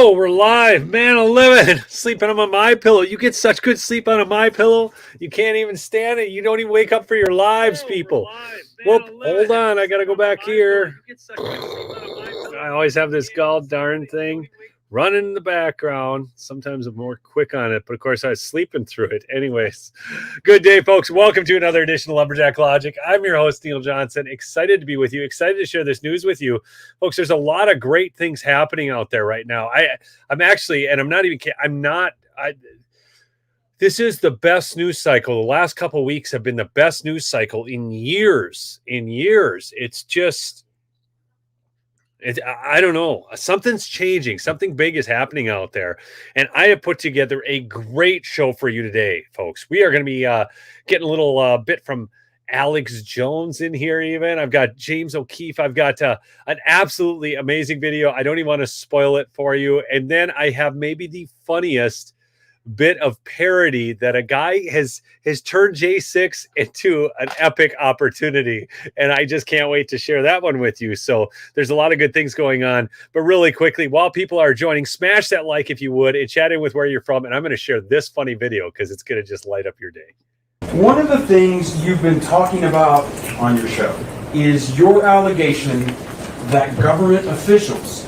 Oh, we're live, man. I'm living, sleeping on my pillow. You get such good sleep on a my pillow, you can't even stand it. You don't even wake up for your lives, people. Whoop, hold on, I gotta go back here. I always have this god darn thing running in the background. Sometimes I'm more quick on it, but of course I was sleeping through it. Anyways, good day, folks. Welcome to another edition of Lumberjack Logic. I'm your host, Neil Johnson. Excited to be with you. Excited to share this news with you, folks. There's a lot of great things happening out there right now. I'm actually, and I'm not even. This is the best news cycle. The last couple of weeks have been the best news cycle in years. It's just. I don't know. Something's changing. Something big is happening out there. And I have put together a great show for you today, folks. We are going to be getting a little bit from Alex Jones in here even. I've got James O'Keefe. I've got an absolutely amazing video. I don't even want to spoil it for you. And then I have maybe the funniest bit of parody that a guy has turned J6 into an epic opportunity, and I just can't wait to share that one with you. So there's a lot of good things going on, but really quickly, while people are joining, smash that like if you would, and chat in with where you're from, and I'm going to share this funny video because it's going to just light up your day. One of the things you've been talking about on your show is your allegation that government officials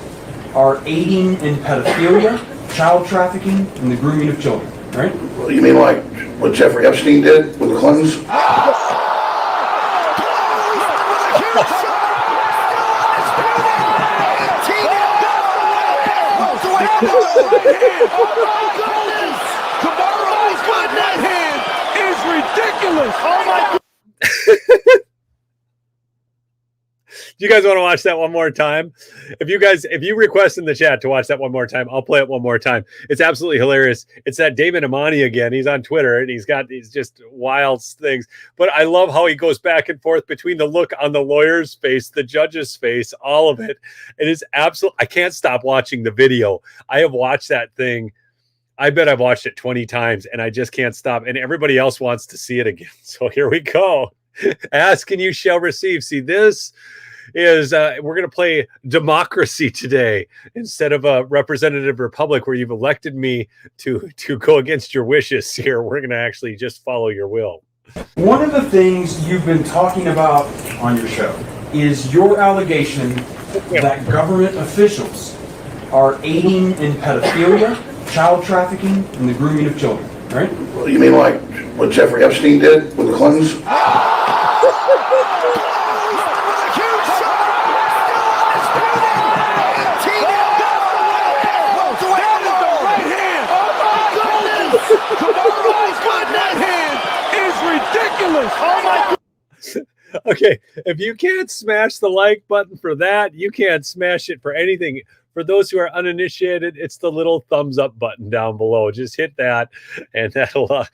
are aiding in pedophilia, child trafficking, and the grooming of children, right? Well, you mean like what Jeffrey Epstein did with the Clintons? Tomorrow's good night hand is ridiculous. Oh my God. Do you guys want to watch that one more time? If you request in the chat to watch that one more time, I'll play it one more time. It's absolutely hilarious. It's that David Imani again. He's on Twitter and he's got these just wild things. But I love how he goes back and forth between the look on the lawyer's face, the judge's face, all of it. It is absolute. I can't stop watching the video. I have watched that thing. I bet I've watched it 20 times and I just can't stop. And everybody else wants to see it again. So here we go. Ask and you shall receive. See, this is we're going to play democracy today instead of a representative republic where you've elected me to go against your wishes. Here we're going to actually just follow your will. One of the things you've been talking about on your show is your allegation that government officials are aiding in pedophilia, child trafficking, and the grooming of children, right? Well, you mean like what Jeffrey Epstein did with the Clintons? Tomorrow's good night hand is ridiculous. Oh my God. Okay, if you can't smash the like button for that, you can't smash it for anything. For those who are uninitiated, it's the little thumbs up button down below. Just hit that, and that'll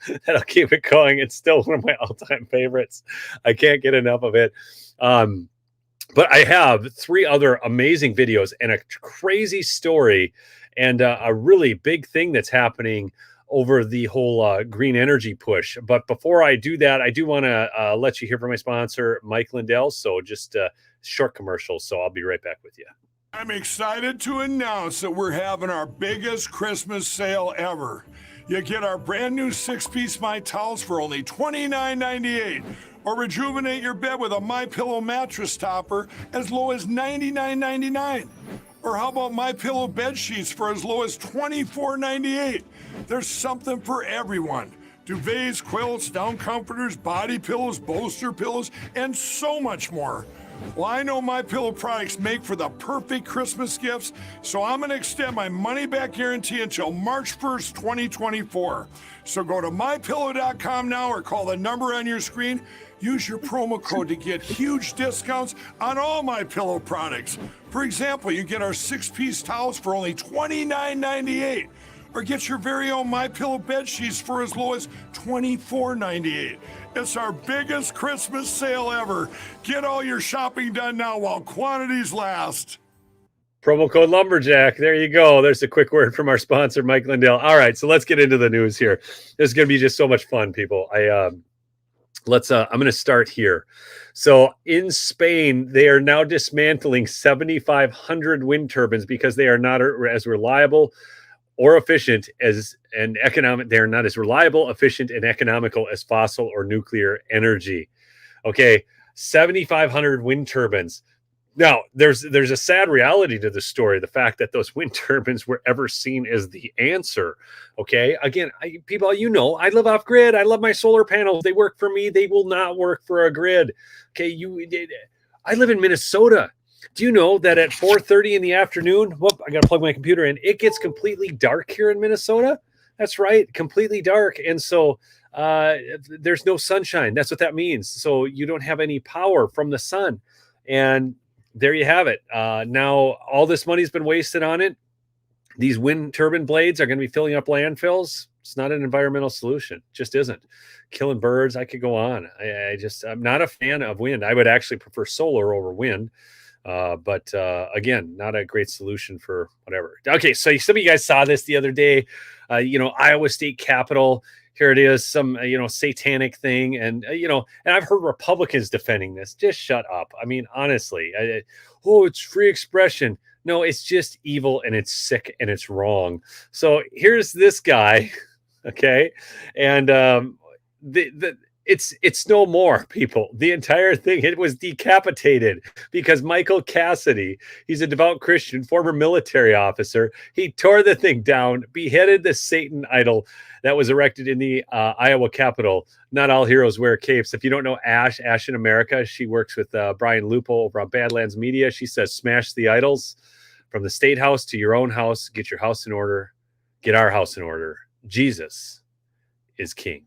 keep it going. It's still one of my all-time favorites. I can't get enough of it. But I have 3 other amazing videos and a crazy story and a really big thing that's happening over the whole green energy push. But before I do that, I do want to let you hear from my sponsor, Mike Lindell. So just short commercials. So I'll be right back with you. I'm excited to announce that we're having our biggest Christmas sale ever. You get our brand new 6-piece My Towels for only $29.98. Or rejuvenate your bed with a MyPillow mattress topper as low as $99.99. Or how about MyPillow bed sheets for as low as $24.98? There's something for everyone. Duvets, quilts, down comforters, body pillows, bolster pillows, and so much more. Well, I know MyPillow products make for the perfect Christmas gifts, so I'm going to extend my money-back guarantee until March 1st, 2024. So go to MyPillow.com now or call the number on your screen. Use your promo code to get huge discounts on all MyPillow products. For example, you get our 6-piece towels for only $29.98. Or get your very own MyPillow bed sheets for as low as $24.98. It's our biggest Christmas sale ever. Get all your shopping done now while quantities last. Promo code Lumberjack. There you go. There's a quick word from our sponsor, Mike Lindell. All right, so let's get into the news here. This is going to be just so much fun, people. I'm going to start here. So in Spain, they are now dismantling 7,500 wind turbines because they are not as reliable or efficient as an economic. They are not as reliable, efficient, and economical as fossil or nuclear energy. Okay, 7,500 wind turbines. Now, there's a sad reality to the story, the fact that those wind turbines were ever seen as the answer. Okay, again, people, I live off grid. I love my solar panels. They work for me. They will not work for a grid. Okay, I live in Minnesota. Do you know that at 4:30 in the afternoon, I got to plug my computer in, it gets completely dark here in Minnesota? That's right, completely dark. And so there's no sunshine. That's what that means. So you don't have any power from the sun. And there you have it. Now, all this money's been wasted on it. These wind turbine blades are going to be filling up landfills. It's not an environmental solution. It just isn't. Killing birds. I could go on. I'm not a fan of wind. I would actually prefer solar over wind. But again, not a great solution for whatever. Okay, so some of you guys saw this the other day. Iowa State Capitol. Here it is, some satanic thing, and and I've heard Republicans defending this. Just shut up. I mean, honestly, it's free expression. No, it's just evil and it's sick and it's wrong. So here's this guy, okay, and it's no more, people. The entire thing, it was decapitated because Michael Cassidy, he's a devout Christian, former military officer. He tore the thing down, beheaded the Satan idol that was erected in the Iowa Capitol. Not all heroes wear capes. If you don't know Ash in America, she works with Brian Lupo over on Badlands Media. She says, smash the idols from the state house to your own house. Get your house in order. Get our house in order. Jesus is king.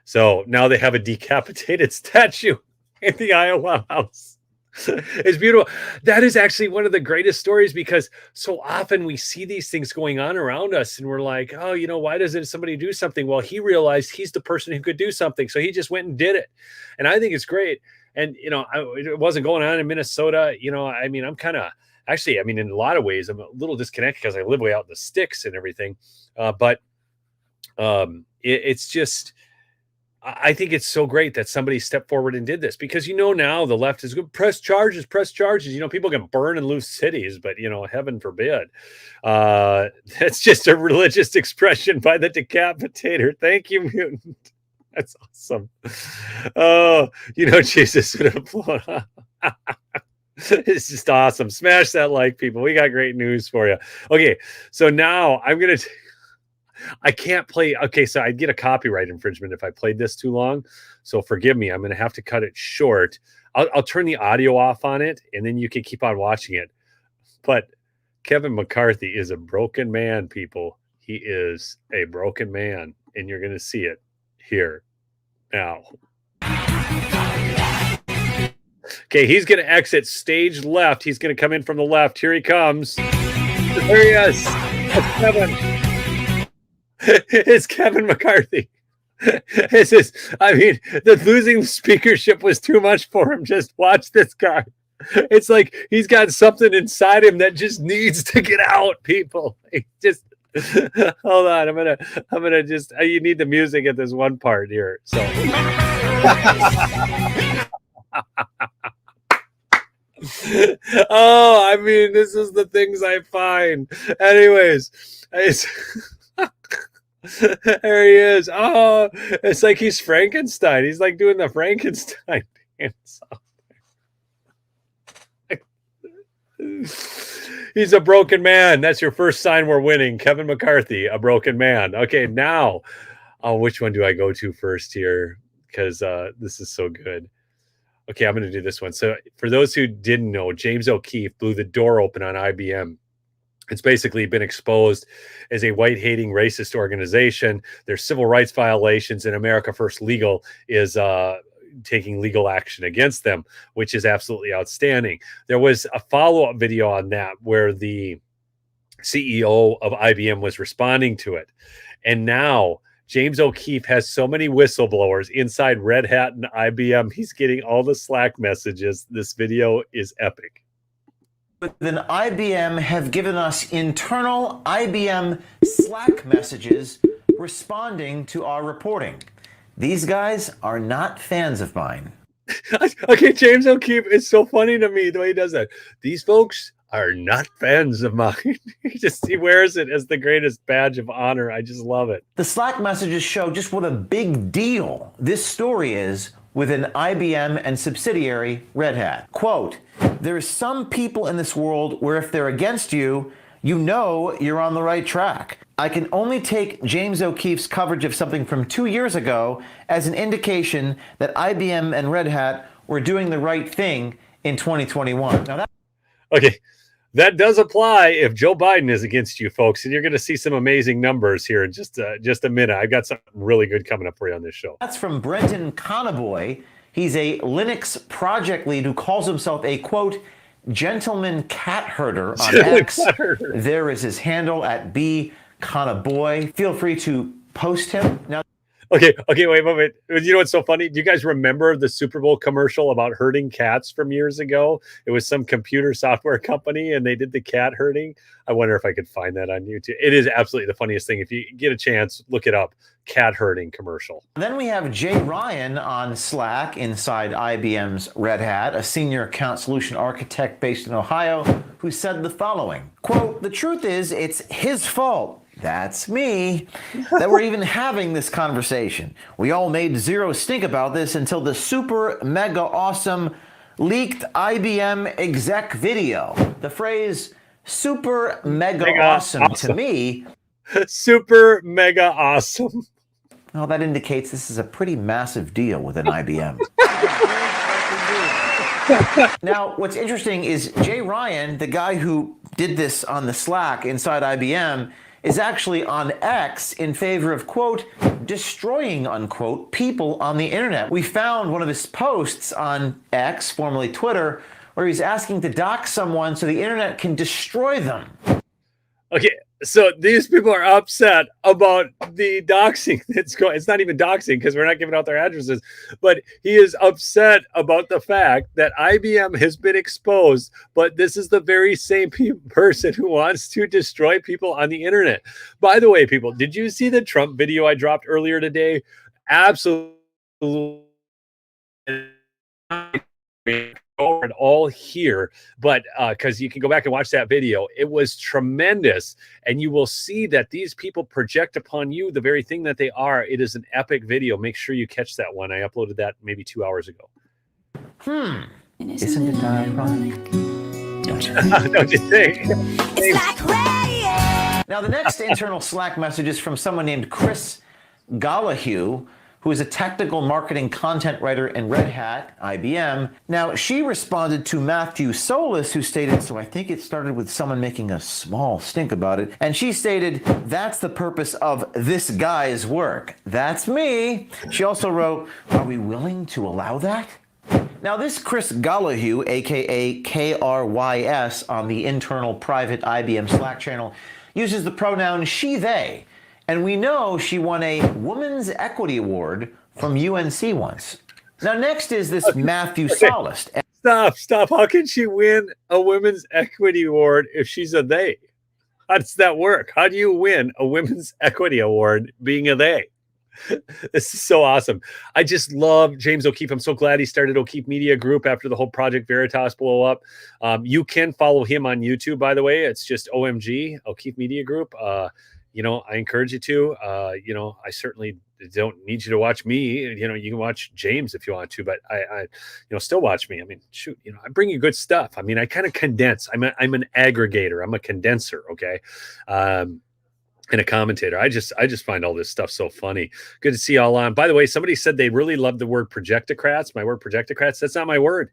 So now they have a decapitated statue in the Iowa House. It's beautiful. That is actually one of the greatest stories because so often we see these things going on around us and we're like, oh, why doesn't somebody do something? Well, he realized he's the person who could do something. So he just went and did it. And I think it's great. And, it wasn't going on in Minnesota. I'm kind of actually, in a lot of ways, I'm a little disconnected because I live way out in the sticks and everything. But it's just, I think it's so great that somebody stepped forward and did this because, now the left is going to press charges. People can burn and lose cities, but, heaven forbid. That's just a religious expression by the decapitator. Thank you, mutant. That's awesome. Oh, Jesus would have blown up. It's just awesome. Smash that like, people. We got great news for you. Okay, so now I'm going to... I can't play. Okay, so I'd get a copyright infringement if I played this too long. So forgive me. I'm going to have to cut it short. I'll turn the audio off on it, and then you can keep on watching it. But Kevin McCarthy is a broken man, people. He is a broken man, and you're going to see it here now. Okay, he's going to exit stage left. He's going to come in from the left. Here he comes. There he is. That's Kevin. It's Kevin McCarthy. The losing speakership was too much for him. Just watch this guy. It's like he's got something inside him that just needs to get out, people. Just hold on. I'm gonna just you need the music at this one part here. So this is the things I find. Anyways, there he is. Oh, it's like he's Frankenstein. He's like doing the Frankenstein dance. He's a broken man. That's your first sign we're winning. Kevin McCarthy, a broken man. Okay, now, which one do I go to first here? Because this is so good. Okay, I'm going to do this one. So for those who didn't know, James O'Keefe blew the door open on IBM. It's basically been exposed as a white-hating racist organization. There's civil rights violations, and America First Legal is taking legal action against them, which is absolutely outstanding. There was a follow-up video on that where the CEO of IBM was responding to it. And now James O'Keefe has so many whistleblowers inside Red Hat and IBM. He's getting all the Slack messages. This video is epic. Then IBM have given us internal IBM Slack messages responding to our reporting. These guys are not fans of mine. Okay, James O'Keefe is so funny to me the way he does that. These folks are not fans of mine. He wears it as the greatest badge of honor. I just love it. The Slack messages show just what a big deal this story is within IBM and subsidiary Red Hat. Quote, "There's some people in this world where if they're against you, you know you're on the right track. I can only take James O'Keefe's coverage of something from 2 years ago as an indication that IBM and Red Hat were doing the right thing in 2021. Now Okay, that does apply if Joe Biden is against you, folks, and you're going to see some amazing numbers here in just a minute. I've got something really good coming up for you on this show. That's from Brenton Conaboy. He's a Linux project lead who calls himself a, quote, gentleman cat herder on X. There is his handle at @bconaboy. Feel free to post him. Now, Okay, wait. You know what's so funny? Do you guys remember the Super Bowl commercial about herding cats from years ago? It was some computer software company, and they did the cat herding. I wonder if I could find that on YouTube. It is absolutely the funniest thing. If you get a chance, look it up. Cat herding commercial. Then we have Jay Ryan on Slack inside IBM's Red Hat, a senior account solution architect based in Ohio, who said the following, quote, "The truth is, it's his fault. That's me, that we're even having this conversation. We all made zero stink about this until the super mega awesome leaked IBM exec video. The phrase super mega awesome to me, super mega awesome. Well, that indicates this is a pretty massive deal within IBM. Now, what's interesting is Jay Ryan, the guy who did this on the Slack inside IBM, is actually on X in favor of, quote, destroying, unquote, people on the internet. We found one of his posts on X, formerly Twitter, where he's asking to dox someone so the internet can destroy them. Okay, so these people are upset about the doxing that's going. It's not even doxing because we're not giving out their addresses, but he is upset about the fact that IBM has been exposed, but this is the very same person who wants to destroy people on the internet. By the way, people, did you see the Trump video I dropped earlier today? Absolutely. Over it all here, but because you can go back and watch that video, it was tremendous, and you will see that these people project upon you the very thing that they are. It is an epic video. Make sure you catch that one. I uploaded that maybe 2 hours ago. Isn't it ironic? Don't you think? It's like rain. Now, the next internal Slack message is from someone named Chris Gallahue, who is a technical marketing content writer in Red Hat, IBM. Now, she responded to Matthew Solis, who stated, so I think it started with someone making a small stink about it. And she stated, that's the purpose of this guy's work. That's me. She also wrote, are we willing to allow that? Now, this Chris Gallahue, aka KRYS, on the internal private IBM Slack channel, uses the pronoun she, they. And we know she won a Women's Equity Award from UNC once. Now, next is this Matthew Solis. Stop. How can she win a Women's Equity Award if she's a they? How does that work? How do you win a Women's Equity Award being a they? This is so awesome. I just love James O'Keefe. I'm so glad he started O'Keefe Media Group after the whole Project Veritas blow up. You can follow him on YouTube, by the way. It's just OMG, O'Keefe Media Group. I encourage you to. I certainly don't need you to watch me. You can watch James if you want to, but I still watch me. I mean, shoot, I bring you good stuff. I mean, I kind of condense. I'm an aggregator. I'm a condenser. Okay. And a commentator. I just find all this stuff so funny. Good to see you all on. By the way, somebody said they really love the word projectocrats. My word projectocrats. That's not my word.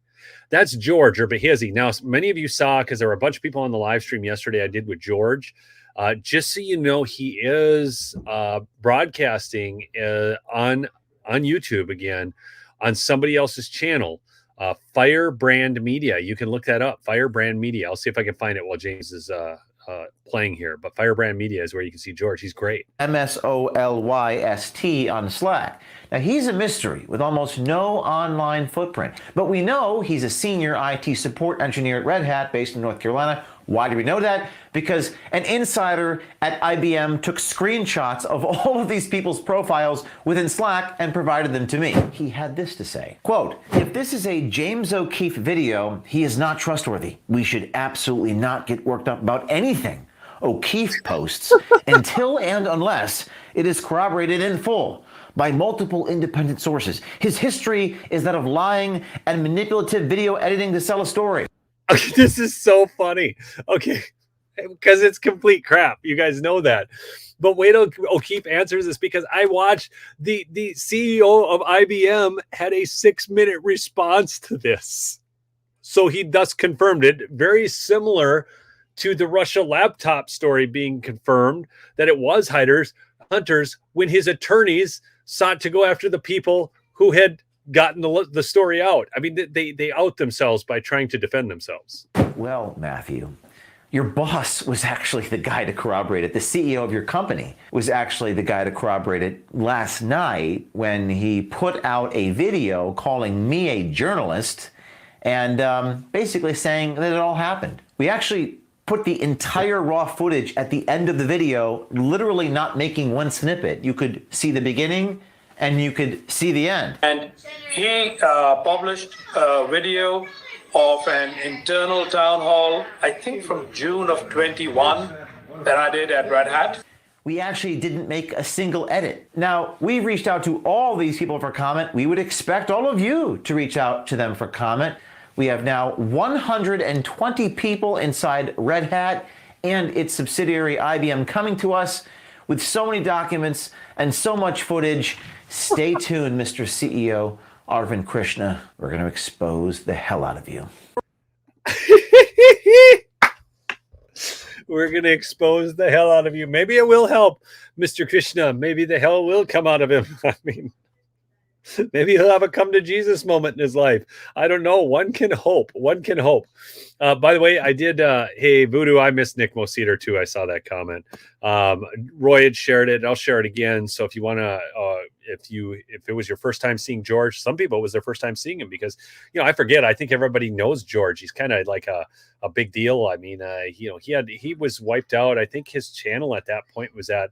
That's George or Behizzy. Now, many of you saw, because there were a bunch of people on the live stream yesterday I did with George. Just so you know, he is broadcasting on YouTube again on somebody else's channel, Firebrand Media. You can look that up, Firebrand Media. I'll see if I can find it while James is playing here. But Firebrand Media is where you can see George. He's great. MSOLYST on Slack. Now, he's a mystery with almost no online footprint, but we know he's a senior IT support engineer at Red Hat based in North Carolina, Why do we know that? Because an insider at IBM took screenshots of all of these people's profiles within Slack and provided them to me. He had this to say, quote, "If this is a James O'Keefe video, he is not trustworthy. We should absolutely not get worked up about anything O'Keefe posts until and unless it is corroborated in full by multiple independent sources. His history is that of lying and manipulative video editing to sell a story." Okay, this is so funny. Okay, because it's complete crap. You guys know that. But wait till O'Keefe answers this, because I watched the CEO of IBM had a 6-minute response to this. So he thus confirmed it, very similar to the Russia laptop story being confirmed that it was hunters when his attorneys sought to go after the people who had gotten the story out. I mean, they out themselves by trying to defend themselves. Well, Matthew, your boss was actually the guy to corroborate it. The CEO of your company was actually the guy to corroborate it last night when he put out a video calling me a journalist and basically saying that it all happened. We actually put the entire raw footage at the end of the video, literally not making one snippet. You could see the beginning and you could see the end. And he published a video of an internal town hall, I think from June of 21, that I did at Red Hat. We actually didn't make a single edit. Now, we've reached out to all these people for comment. We would expect all of you to reach out to them for comment. We have now 120 people inside Red Hat and its subsidiary IBM coming to us with so many documents and so much footage. Stay tuned, Mr. CEO Arvind Krishna. We're going to expose the hell out of you. We're going to expose the hell out of you. Maybe it will help, Mr. Krishna. Maybe the hell will come out of him. I mean, maybe he'll have a come to Jesus moment in his life. I don't know. One can hope. One can hope. By the way, I did. Hey, Voodoo, I missed Nick Moseder too. I saw that comment. Roy had shared it. I'll share it again. So if you want to, if it was your first time seeing George, some people it was their first time seeing him because, I forget. I think everybody knows George. He's kind of like a big deal. I mean, he was wiped out. I think his channel at that point was at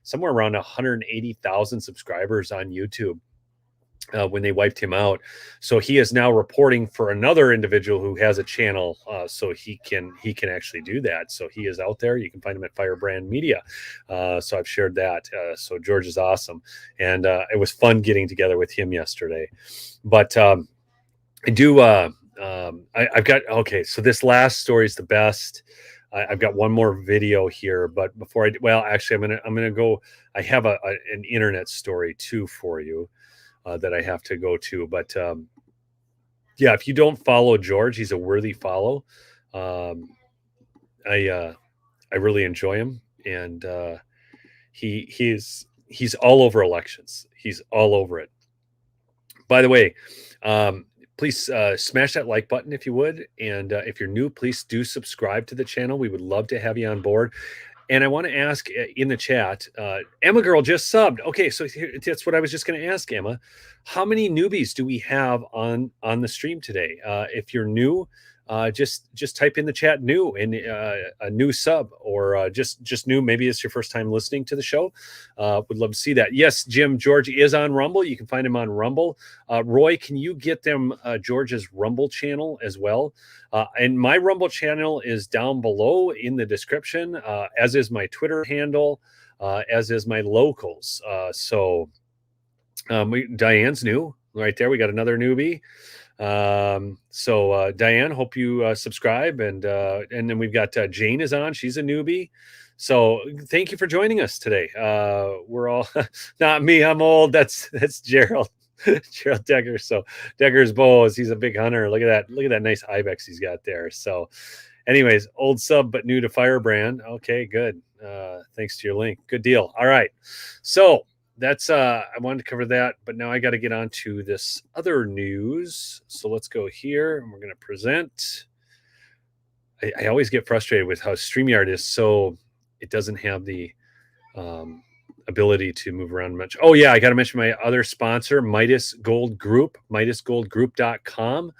somewhere around 180,000 subscribers on YouTube. When they wiped him out. So he is now reporting for another individual who has a channel, so he can actually do that. So he is out there. You can find him at Firebrand Media. So I've shared that. So George is awesome. And it was fun getting together with him yesterday. But I do, I've got, okay, so this last story is the best. I've got one more video here, but before actually I'm going to go, I have an internet story too for you. That I have to go to, but if you don't follow George, he's a worthy follow. I really enjoy him, and he's all over elections. He's all over it. By the way, please smash that like button if you would, and if you're new, please do subscribe to the channel. We would love to have you on board. And I want to ask in the chat, Emma Girl just subbed. Okay, so that's what I was just going to ask, Emma. How many newbies do we have on the stream today? If you're new, just type in the chat new and a new sub, or just new. Maybe it's your first time listening to the show. Would love to see that. Yes, Jim, George is on Rumble. You can find him on Rumble. Roy, can you get them George's Rumble channel as well? And my Rumble channel is down below in the description, as is my Twitter handle, as is my locals. Diane's new right there. We got another newbie. Diane, hope you subscribe, and then we've got Jane is on. She's a newbie. So thank you for joining us today. We're all not me. I'm old. That's Gerald. Gerald Decker. So Decker's bows. He's a big hunter. Look at that. Look at that nice ibex he's got there. So anyways, old sub, but new to Firebrand. Okay, good. Thanks to your link. Good deal. All right. So that's I wanted to cover that, but now I got to get on to this other news. So let's go here and we're going to present. I always get frustrated with how StreamYard is so it doesn't have the ability to move around much. Oh yeah, I got to mention my other sponsor, Midas Gold Group, MidasGoldGroup.com.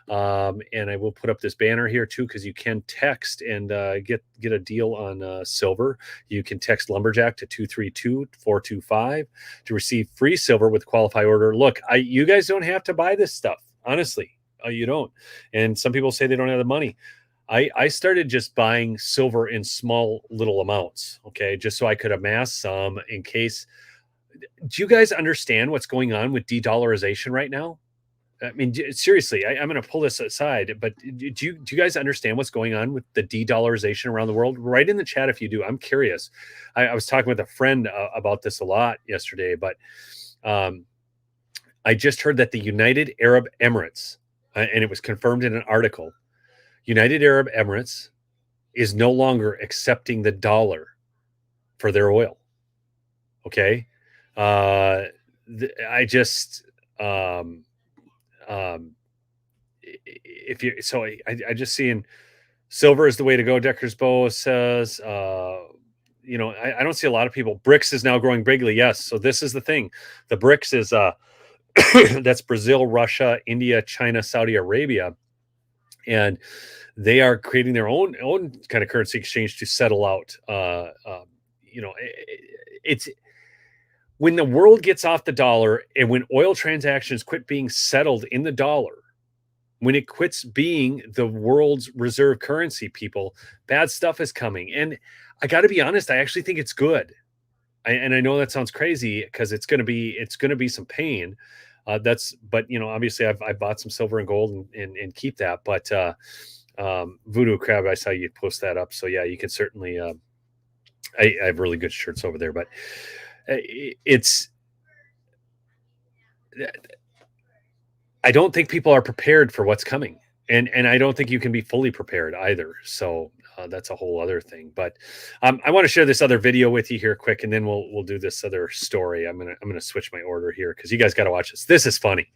And I will put up this banner here too, because you can text and get a deal on silver. You can text Lumberjack to 232-425 to receive free silver with qualify order. Look, you guys don't have to buy this stuff, honestly. You don't. And some people say they don't have the money. I started just buying silver in small little amounts, okay, just so I could amass some in case. Do you guys understand what's going on with de-dollarization right now? I mean, seriously, I'm going to pull this aside, but do you guys understand what's going on with the de-dollarization around the world? Write in the chat if you do. I'm curious. I was talking with a friend about this a lot yesterday, but I just heard that the United Arab Emirates, and it was confirmed in an article, United Arab Emirates is no longer accepting the dollar for their oil. Okay. I just, if you, so I just seeing silver is the way to go. Decker's Bow says, you know, I don't see a lot of people. BRICS is now growing bigly. Yes. So this is the thing. The BRICS is, that's Brazil, Russia, India, China, Saudi Arabia. And they are creating their own kind of currency exchange to settle out. You know, it's when the world gets off the dollar and when oil transactions quit being settled in the dollar, when it quits being the world's reserve currency, people, bad stuff is coming. And I got to be honest, I actually think it's good. And I know that sounds crazy because it's going to be some pain. But you know, obviously I bought some silver and gold and keep that. But Voodoo Crab, I saw you post that up. So yeah, you can certainly. I have really good shirts over there, but it's. I don't think people are prepared for what's coming, and I don't think you can be fully prepared either. So that's a whole other thing. But I want to share this other video with you here quick, and then we'll do this other story. I'm gonna switch my order here because you guys got to watch this. This is funny.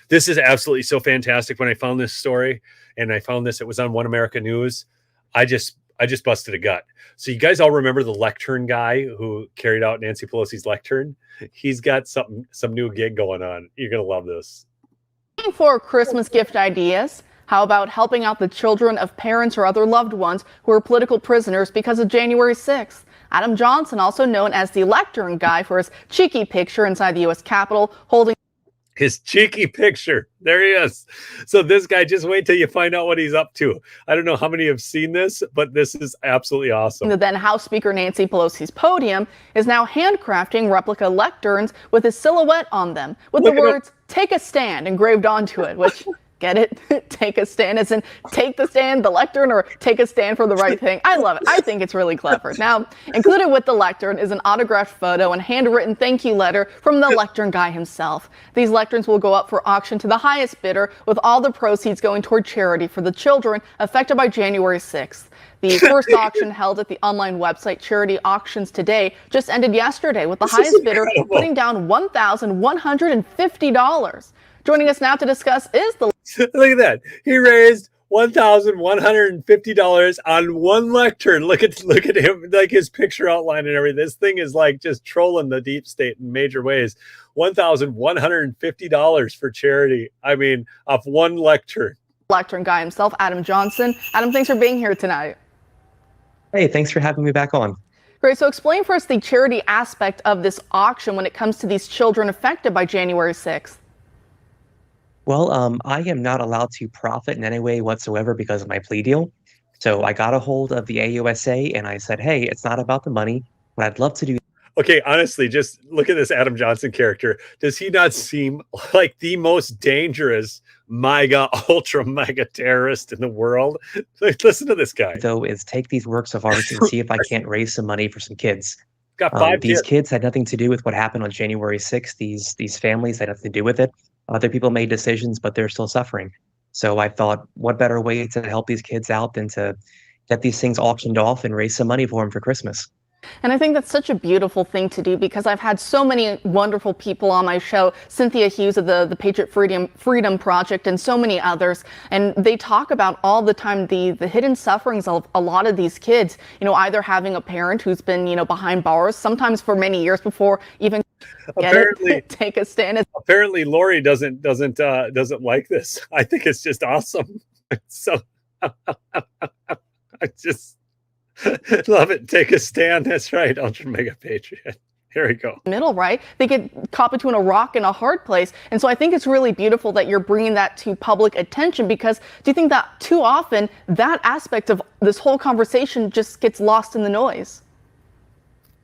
This is absolutely so fantastic. When I found this story and I found this, it was on One America News. I just busted a gut. So you guys all remember the lectern guy who carried out Nancy Pelosi's lectern? He's got some new gig going on. You're gonna love this. For Christmas gift ideas, how about helping out the children of parents or other loved ones who are political prisoners because of January 6th? Adam Johnson, also known as the lectern guy for his cheeky picture inside the U.S. Capitol, holding his cheeky picture. There he is. So this guy, just wait till you find out what he's up to. I don't know how many have seen this, but this is absolutely awesome. The then House Speaker Nancy Pelosi's podium is now handcrafting replica lecterns with his silhouette on them, with the words, "Take a stand," engraved onto it, which, get it? Take a stand as in take the stand, the lectern, or take a stand for the right thing. I love it. I think it's really clever. Now, included with the lectern is an autographed photo and handwritten thank you letter from the lectern guy himself. These lecterns will go up for auction to the highest bidder, with all the proceeds going toward charity for the children affected by January 6th. The first auction held at the online website Charity Auctions Today just ended yesterday, with the highest bidder putting down $1,150. Joining us now to discuss is the... Look at that. He raised $1,150 on one lectern. Look at him, like his picture outline and everything. This thing is like just trolling the deep state in major ways. $1,150 for charity. I mean, off one lectern. Lectern guy himself, Adam Johnson. Adam, thanks for being here tonight. Hey, thanks for having me back on. Great. So explain for us the charity aspect of this auction when it comes to these children affected by January 6th. Well, I am not allowed to profit in any way whatsoever because of my plea deal. So I got a hold of the AUSA and I said, hey, it's not about the money. What I'd love to do. Okay, honestly, just look at this Adam Johnson character. Does he not seem like the most dangerous MAGA, ultra MAGA terrorist in the world? Like, listen to this guy. Though is take these works of art and see if I can't raise some money for some kids. Got five these kids had nothing to do with what happened on January 6th. These families had nothing to do with it. Other people made decisions, but they're still suffering. So I thought, what better way to help these kids out than to get these things auctioned off and raise some money for them for Christmas? And I think that's such a beautiful thing to do because I've had so many wonderful people on my show, Cynthia Hughes of the Patriot Freedom Project and so many others. And they talk about all the time the hidden sufferings of a lot of these kids, either having a parent who's been, behind bars, sometimes for many years before even Apparently, take a stand. Apparently Lori doesn't like this. I think it's just awesome. So I just love it. Take a stand. That's right. Ultra Mega Patriot. Here we go. Middle, right? They get caught between a rock and a hard place. And so I think it's really beautiful that you're bringing that to public attention, because do you think that too often that aspect of this whole conversation just gets lost in the noise?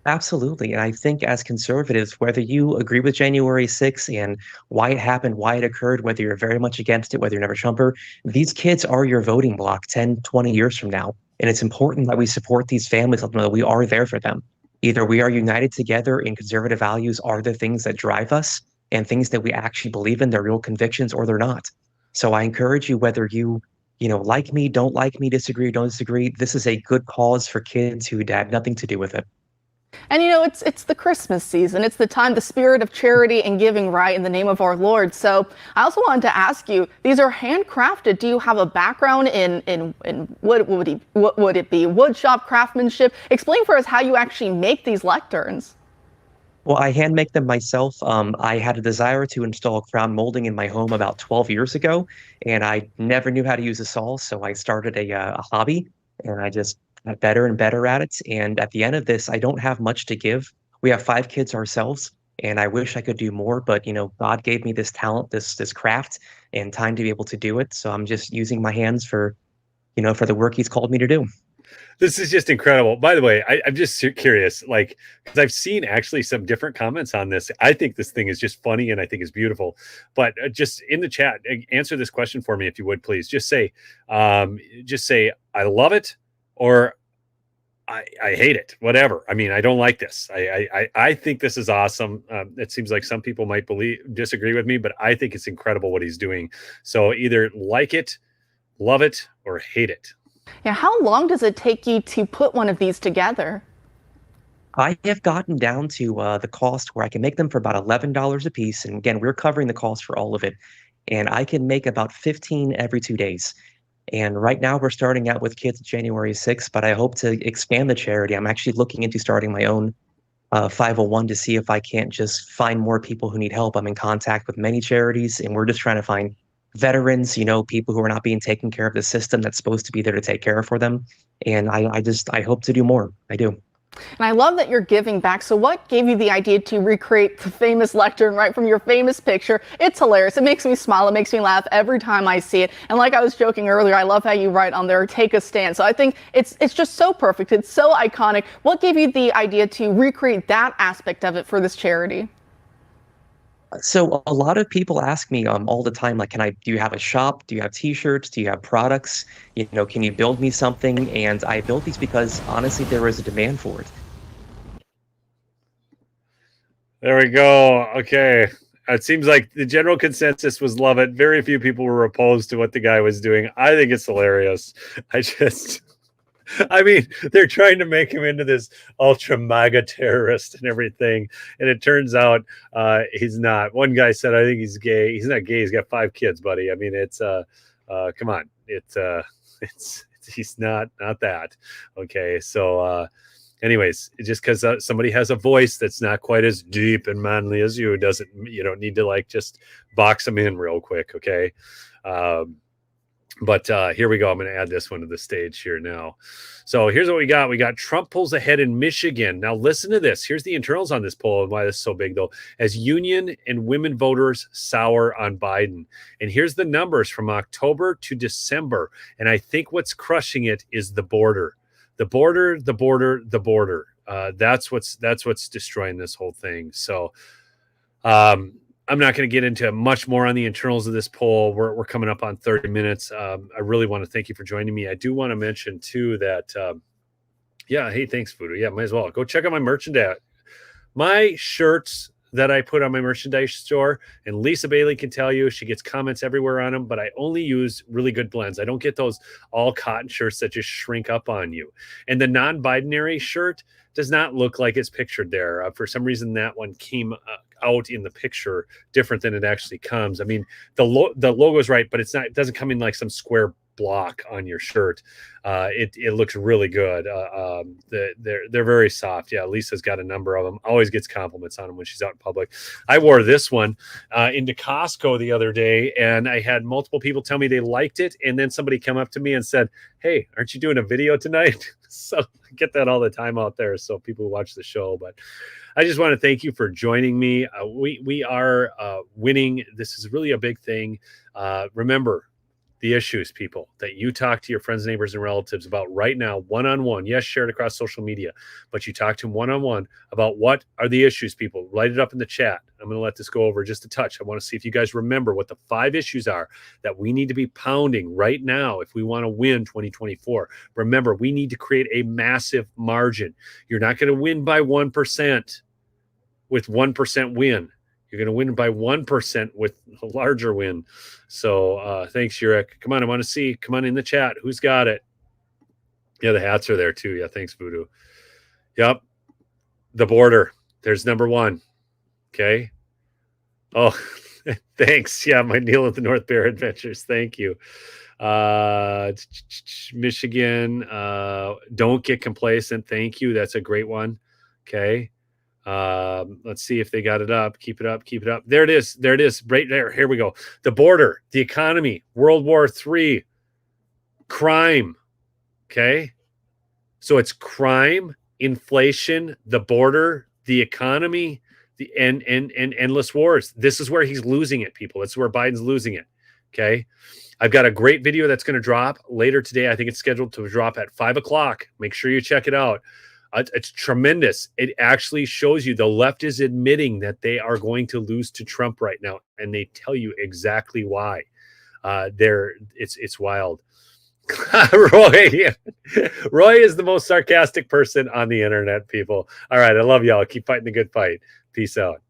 Absolutely. And I think as conservatives, whether you agree with January 6th and why it happened, why it occurred, whether you're very much against it, whether you're never Trumper, these kids are your voting bloc 10, 20 years from now. And it's important that we support these families, let them know that we are there for them. Either we are united together and conservative values are the things that drive us and things that we actually believe in, their real convictions, or they're not. So I encourage you, whether you like me, don't like me, disagree, or don't disagree, this is a good cause for kids who had nothing to do with it. And it's the Christmas season. It's the time, the spirit of charity and giving, right, in the name of our Lord. So I also wanted to ask you, these are handcrafted. Do you have a background in what would it be? Wood shop craftsmanship? Explain for us how you actually make these lecterns. Well, I hand make them myself. I had a desire to install crown molding in my home about 12 years ago, and I never knew how to use a saw, so I started a hobby, and I just got better and better at it. And at the end of this, I don't have much to give. We have 5 kids ourselves, and I wish I could do more, but God gave me this talent, this craft, and time to be able to do it. So I'm just using my hands for the work He's called me to do. This is just incredible. By the way, I'm just curious, because I've seen actually some different comments on this. I think this thing is just funny and I think it's beautiful. But just in the chat, answer this question for me, if you would, please. Just say, I love it, or I hate it, whatever. I mean, I don't like this. I think this is awesome. It seems like some people might disagree with me, but I think it's incredible what he's doing. So either like it, love it, or hate it. Yeah, how long does it take you to put one of these together? I have gotten down to the cost where I can make them for about $11 a piece. And again, we're covering the cost for all of it. And I can make about 15 every 2 days. And right now we're starting out with kids January 6th, but I hope to expand the charity. I'm actually looking into starting my own 501 to see if I can't just find more people who need help. I'm in contact with many charities, and we're just trying to find veterans, people who are not being taken care of, the system that's supposed to be there to take care of for them. And I hope to do more. I do. And I love that you're giving back. So what gave you the idea to recreate the famous lectern right from your famous picture? It's hilarious. It makes me smile. It makes me laugh every time I see it. And like I was joking earlier, I love how you write on there, take a stand. So I think it's just so perfect. It's so iconic. What gave you the idea to recreate that aspect of it for this charity? So a lot of people ask me all the time, like, do you have a shop? Do you have t-shirts? Do you have products? Can you build me something? And I built these because honestly, there was a demand for it. There we go. Okay. It seems like the general consensus was love it. Very few people were opposed to what the guy was doing. I think it's hilarious. I mean, they're trying to make him into this ultra MAGA terrorist and everything. And it turns out he's not. One guy said, I think he's gay. He's not gay. He's got 5 kids, buddy. I mean, it's come on. He's not that. Okay. So anyways, just because somebody has a voice that's not quite as deep and manly as you don't need to just box them in real quick. Okay. But here we go. I'm going to add this one to the stage here now. So here's what we got. We got Trump pulls ahead in Michigan. Now listen to this. Here's the internals on this poll and why this is so big, though. As union and women voters sour on Biden. And here's the numbers from October to December. And I think what's crushing it is the border. The border. That's what's destroying this whole thing. So I'm not going to get into much more on the internals of this poll. We're coming up on 30 minutes. I really want to thank you for joining me. I do want to mention too that, hey, thanks, Voodoo. Yeah, might as well go check out my merchandise. My shirts that I put on my merchandise store, and Lisa Bailey can tell you she gets comments everywhere on them, but I only use really good blends. I don't get those all cotton shirts that just shrink up on you. And the non-binary shirt does not look like it's pictured there. For some reason, that one came out in the picture different than it actually comes. I mean, the logo is right, but it's not. It doesn't come in like some square block on your shirt. It looks really good. They're very soft. Yeah, Lisa's got a number of them. Always gets compliments on them when she's out in public. I wore this one into Costco the other day, and I had multiple people tell me they liked it, and then somebody come up to me and said, "Hey, aren't you doing a video tonight?" So I get that all the time out there. So people who watch the show, but I just want to thank you for joining me. We are winning. This is really a big thing. Remember the issues, people, that you talk to your friends, neighbors, and relatives about right now, one-on-one. Yes, share it across social media, but you talk to them one-on-one about what are the issues, people. Write it up in the chat. I'm going to let this go over just a touch. I want to see if you guys remember what the 5 issues are that we need to be pounding right now if we want to win 2024. Remember, we need to create a massive margin. You're not going to win by 1% with 1% win. You're going to win by 1% with a larger win. So thanks, Yurik. Come on, I want to see. Come on in the chat. Who's got it? Yeah, the hats are there too. Yeah, thanks, Voodoo. Yep. The border. There's number 1. Okay. Oh, thanks. Yeah, my Neil at the North Bear Adventures. Thank you. Michigan. Don't get complacent. Thank you. That's a great one. Okay. Let's see if they got it up. Keep it up. There it is right there. Here we go. The border, the economy, World War III, crime. Okay, so it's crime, inflation, the border, the economy, the and endless wars. This is where he's losing it, people. This is where Biden's losing it. Okay, I've got a great video that's going to drop later today. I think it's scheduled to drop at 5:00. Make sure you check it out. It's tremendous. It actually shows you the left is admitting that they are going to lose to Trump right now, and they tell you exactly why. It's wild. Roy is the most sarcastic person on the internet, people. All right, I love y'all. Keep fighting the good fight. Peace out.